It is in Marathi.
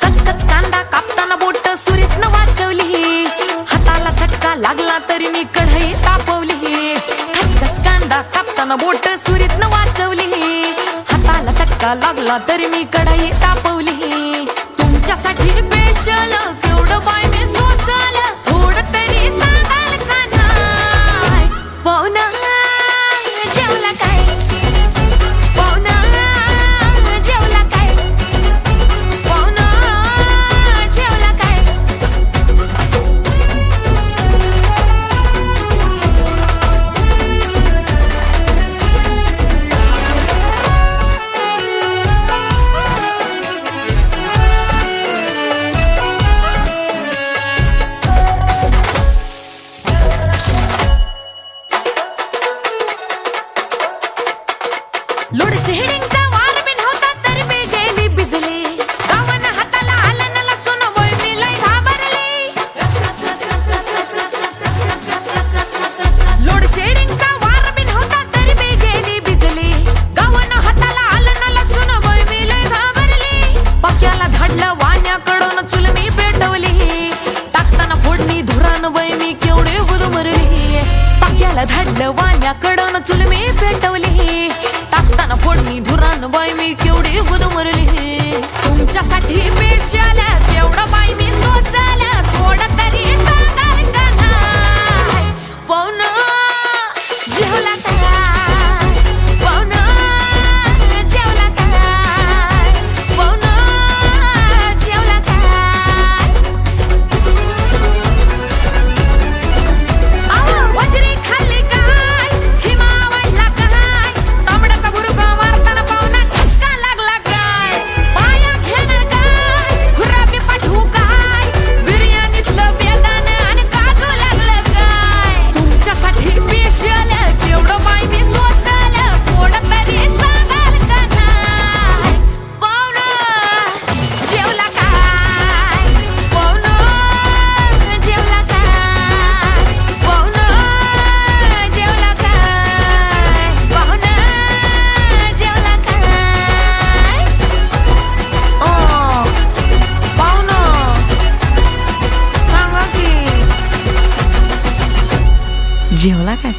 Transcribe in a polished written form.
कचकच कांदा कापताना बोट सुरीतनं वाचवली, हाताला चटका लागला तरी मी कढई तापवली. कचकच कांदा कापताना बोट सुरीतनं वाचवली, हाताला चटका लागला तरी मी कढई तापवली. तुमच्यासाठी स्पेशल केवढं बाय मी सोसल, थोडं तरी सांगाल का नाय? पाहुणा जेवला काय? पाहुणा जेवला काय? पाहुणा जेवला काय? लोड शेडिंगचा वार बिन होता तरी मी गेली भिजली, गावन हाताला आलं न लसून वय मी लय घाबरली. लोड शेडिंगचा वार बिन होता तरी मी गेली भिजली, गावन हाताला आलं न लसून वय मी लय घाबरली. पाक्याला धाडलं वाण्याकडून चूल मी पेटवली, टाकताना फोडणी धुरान वय मी केवढे गुदमरली. पाक्याला धाडलं वाण्याकडून चूल मी पेटवली, टाकताना फोडणी धुरान बाई मी केवढी गुदमरली. तुमच्यासाठी स्पेशल केवढं बाई मी सोचल, थोडं तरी सांगाल का नाय? पाहुणा जेवला काय? पाहुणा जेवला काय? पाहुणा जेवला काय? वजरी खाल्ली काय? खिमा वाढला काय? तांबड्याचा बुरगा मारताना पाहुणा ठसका लागला काय? पाया घेणार काय? खुरापी पाठवू काय? बिर्याणीतलं बेदान आणि काजू लागलं काय? तुमच्यासाठी स्पेशल केवढं बाई मी सोसल, थोडं तरी सांगाल का नाय? पाहुणा जेवला काय? पाहुणा जेवला काय? पाहुणा जेवला काय? पाहुणा जेवला काय? पाहुणा सांगा की जेवला काय?